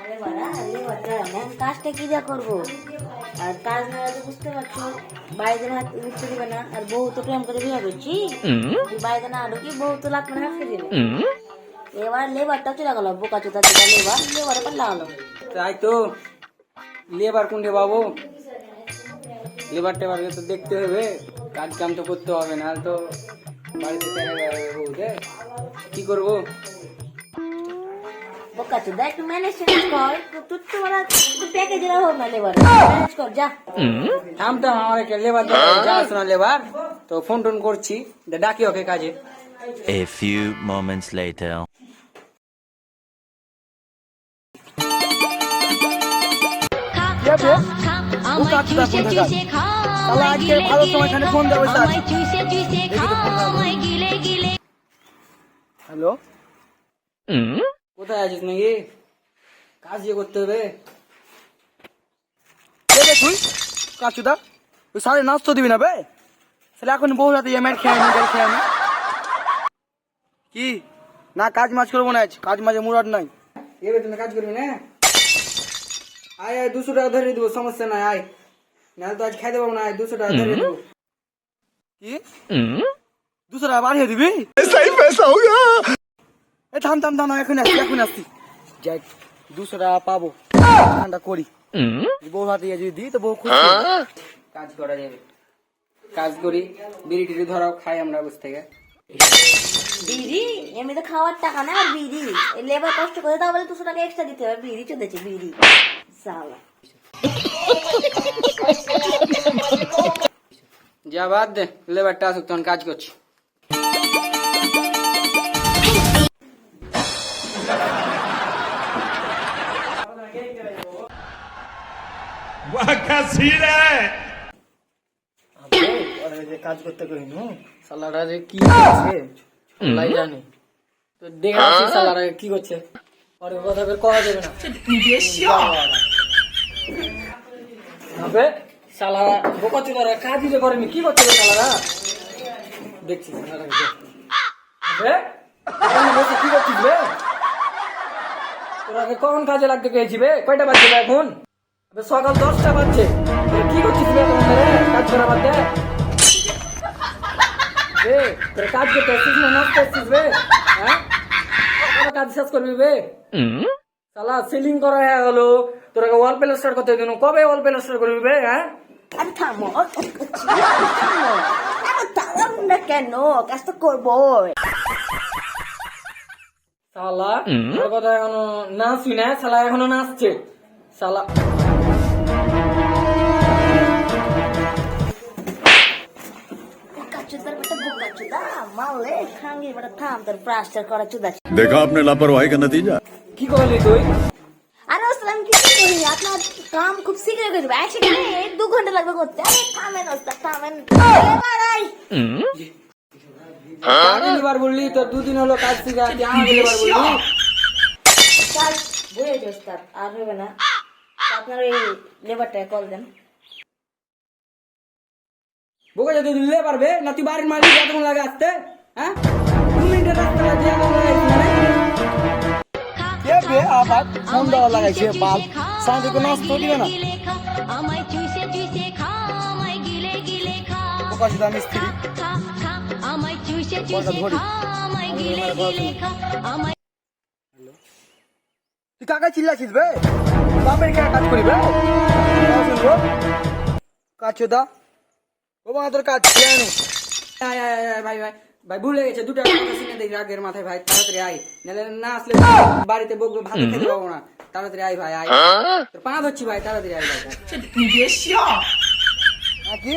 আরে বাড়া লেবারটা এমন কাজটা কি যা করবো, আর কাজ না হলে বুঝতে পারছো বাড়িতে হাত উঠতে দিবে না, আর বউ তো প্রেম করে বিয়ে করছি, বাড়িতে না ঢুকি বউ তো লাখ মানে হাঁটতে দিবে। এবার লেবারটাও চলে গেল, বোকা চোদা চোদা লেবার পাল্লা গেল। তাই তো লেবার কোনটা বাবু, লেবার টেবারকে তো দেখতে হবে, কাজ কাম তো করতে হবে, না তো বাড়িতে বউতে কি করবো। বোকা চোদা একটু ম্যানেজ কর, তুই তো বলা প্যাকেজ এরা হোক না, লেবার ম্যানেজ কর যা। থাম তো আমার একটা লেবার যাস না লেবার, তো ফোন টোন করছি, ডাকি ওকে কাজে। A few moments later. Hello, কোথায় আছিস নাকি? কাজ ইয়ে করতে হবে। তুই কাচুদা তুই সাড়ে নাস্তো দিবি না বে, তাহলে এখন বহু রাতে এমআই খেয়ে নি কি না, কাজ মাছ করবো না, কাজ মাঝে মুরাদ নাই। এবার তুমি কাজ করবি না? আয় আয় 200 টাকা ধরে দেবো, সমস্যা নাই, আয়, নাহলে তো আজ খাইতে পারবো না, 200 টাকা ধরে দেবো। কি 200 টাকা বাড়িয়ে দিবি? এ থাম থাম থাম, এখন আসছি যাই, 200 টাকা পাবো, ঠান্ডা করি, বউ হাতে যদি দিই তো বউ খুশি হবে। কাজ করা যাবে, কাজ করি, বিড়ি টিড়ি ধরাও, খাই আমরা বসে থেকে। বিড়ি এমনি তো খাওয়ার টাকা না, আর বিড়ি লেবার কষ্ট করে তাও বলে 200 টাকা এক্সট্রা দিতে হবে, বিড়ি চোদেছে বিড়ি সালা। যা বাদ দে, লেবারটা আসুক তখন কাজ করছি। কাজ করতে করি নু সালারা যে কি করছে আল্লাহ জানে, তো দেখা যাচ্ছে সালারা কি করছে, আর কথা বের করা যাবে না। আবে সালারা বোকা চোদারা কাজই যে করেনি, কি করছে রে সালারা? দেখছি সালারা আবে এখানে বসে কি করছিস বে? তোরা কখন কাজে লাগতে পেয়েছি বে? কয়টা বাজছে বে এখন? আবে সকাল 10টা বাজছে, তোরা কি করছিস বে এখন রে? কাজ করা বাদ দে বে, তোরা কাজ করতে আসছিস না নাচতে আসছিস বে? হ্যাঁ, তোরা কাজ শেষ করবি বে? সালা সিলিং করা হয়ে গেল, তোরা ওয়াল প্লাস্টার করতে দিন, কবে ওয়াল প্লাস্টার করবি বে? হ্যাঁ, আরে থামো থামো, আরে থামাম না কেন, কাজ তো করবো। সালা তোর কথা এখনো নাচবি না, সালা এখনো নাচছে সালা। বোকা চোদার বেটা বোকা চোদা, মারলে খাঙ্গি বেটা থাম, তোর প্লাস্টার করা চোদা। देखा आपने लापरवाही का नतीजा। কি করলি তুই? আরে ওস্তাদ আমি কিছু করি, আপনার কাম খুব শীঘ্র করে দেবো, 1 সেকেন্ডে 2 ঘন্টা লাগবে করতে। আরে থামেন ওস্তাদ থামেন, এবার আই। কাকে লিবার বললি? তোর 2 দিন হলো কাজ শিখা, তুই আমাকে লিবার বললি? কাজ বুঝেছি ওস্তাদ, আর হবে না, তো আপনার এই লেবারটাকে কল দেন। বোকা যদি লিলে পারবে না, তুই বাড়ির মালিক, কতক্ষণ লাগে আসতে? হ্যাঁ, 2 মিনিটের রাস্তা লাগে, এমন লাগাইছিস মানে? কে বে আবার ফোন দেওয়া লাগাইছে বাল, সাথে কোনো নাস্তো দিবে না। কাচুদা মিস্ত্রি তুই কাকা চিল্লাছিস বে, বাপের কে কাজ করিবে শুনবো কাচুদা, ও বাবা তোর কাজ কেন? আয় আয় আয় ভাই ভাই ভাই, ভুলে গেছে, 2টা কথা শুনে দেখি রাগের মাথায়, ভাই তাড়াতাড়ি আয়, নাহলে না আসলে বাড়িতে বকবে, ভাত খেতে পাবো না। তাড়াতাড়ি আয় ভাই, আয়, তোর পা ধরছি ভাই, তাড়াতাড়ি আয় ভাই। কি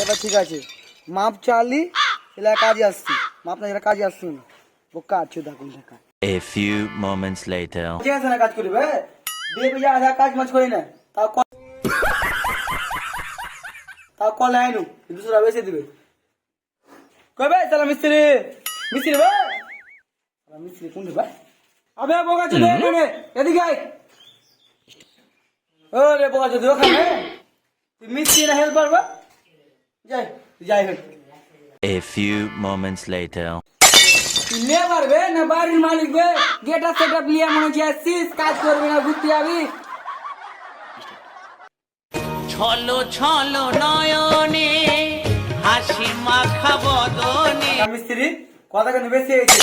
এবার ঠিক আছে, মাপ চালি এলা কাজে আসছি, মাপ না এলা কাজে আসছি না, বোকা চোদা কোন দেখা। A few moments later. ঠিক আছে না কাজ করিবে, বিয়ে বিয়ে আধা কাজ মাছ করি না, তাও কল আইনু 200 টাকা বেশি দিবে। কবে তাহলে মিস্ত্রি মিস্ত্রি বে, মিস্ত্রি কোন রে ভাই? আবে বোকা চোদা, এখানে এদিকে আয়। ও রে বোকা চোদা, ওখানে তুই মিস্ত্রি না হেল্পার বা, যাই যাই হোক। A few moments later. Labour বে না বাড়ির মালিক বে? গেট আপ সেট আপ লিয়ে মনে হচ্ছে আসছিস, কাজ করবি না, ঘুরতে যাবি। ছলো ছলো নয়নে হাসি মাখা বদনে। মিস্ত্রি কথা কিন্তু বেশি হয়েছে,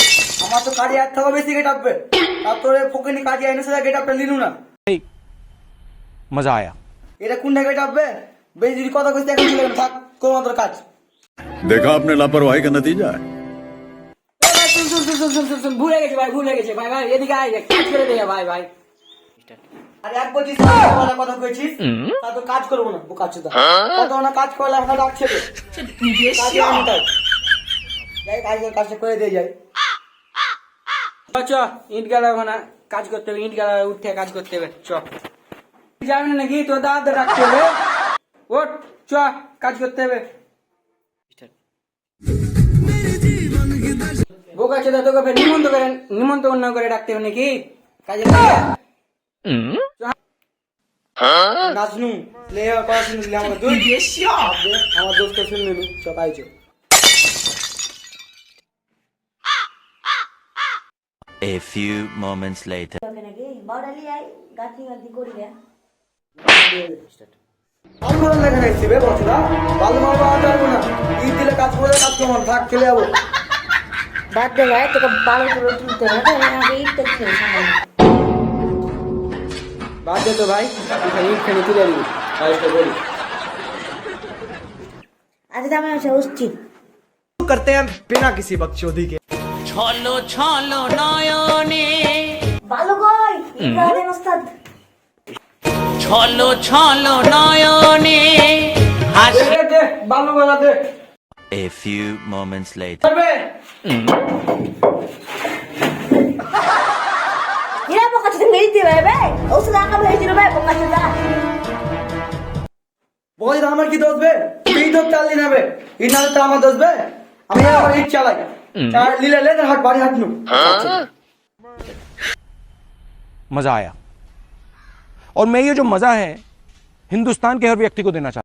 আমার তো কাজে এক থেকে বেশি গেট আপবে, তারপরে ফোকেনি কাজে আইনে সেটা গেট আপটা লিনু না। मजा आया। এটা কোনটা গেট আপবে? বেশি যদি কথা কইতে এখন চলে গেল, থাক কোন মাত্র কাজ। देखा आपने लापरवाही का नतीजा है। এ ভাই শুন শুন শুন শুন শুন শুন, ভুলে গেছে ভাই, ভুলে গেছে ভাই, ভাই এদিকে আয়, কাজ করে দে ভাই ভাই। আর এক বলছিস কথা কইছিস, তা তো কাজ করবো না, বোকা চোদা। কত না কাজ করলে এখন ডাকছে রে। কাজে আমি তাই যাই, কাজটা করে দিয়ে যাই। চ ইট গালা ওখানে কাজ করতে হবে, ইট গালা উঠে কাজ করতে হবে। চ যাবি না নাকি? তোর দাদা রাখতে হবে। ওঠ, চ কাজ করতে হবে। বোকা চোদা, তোকে ফের নিমন্ত্রণ করে ডাকতে হবে নাকি কাজে লাগে? নাচনু লে কথা শুনে দিলে আমার দুই আমার দোস্ত শুনে নিলু। চ পাইছো A few moments later. ওকে নাকি বাউডালি আই গাছি গাছি করি না। আমি ভালো লেখা রাখছি বে বছরা, ভালো ভালো পারবো না। ঈদ দিলে কাজ করে কাজ কমান, থাক চলে যাবো। বাদ দে ভাই, তোকে ভালো করে তুলতে হবে, আমাকে ইটটা ছিল সামনে। বাদ দে তো ভাই, এখানে ইট খানি তুলে দিবি কাজটা করি। আচ্ছা আমি আসা উঠছি। करते हैं बिना किसी बकचोदी के। ছলো ছলো নয়নে ভালো কই ইব্রাহিম ওস্তাদ। ছলো ছলো নয়নে হাসি। দে দে বালু গলা দে। A few moments later. করবে ইরা বোকা চোদা মেরে দিবে ভাই, ওষুধ আঁকা হয়েছিল ভাই বোকা চোদা। বল আমার কি দোষ বে? তুই তো চাল দিন হবে, ঈদ না তো আমার দোষ বে? আমি আমার ঈদ চালাই, চার লিলে লে হাট বাড়ি হাট নু। मजा आया। और मैं ये जो मजा है हिंदुस्तान के हर व्यक्ति को देना चाहता हूं।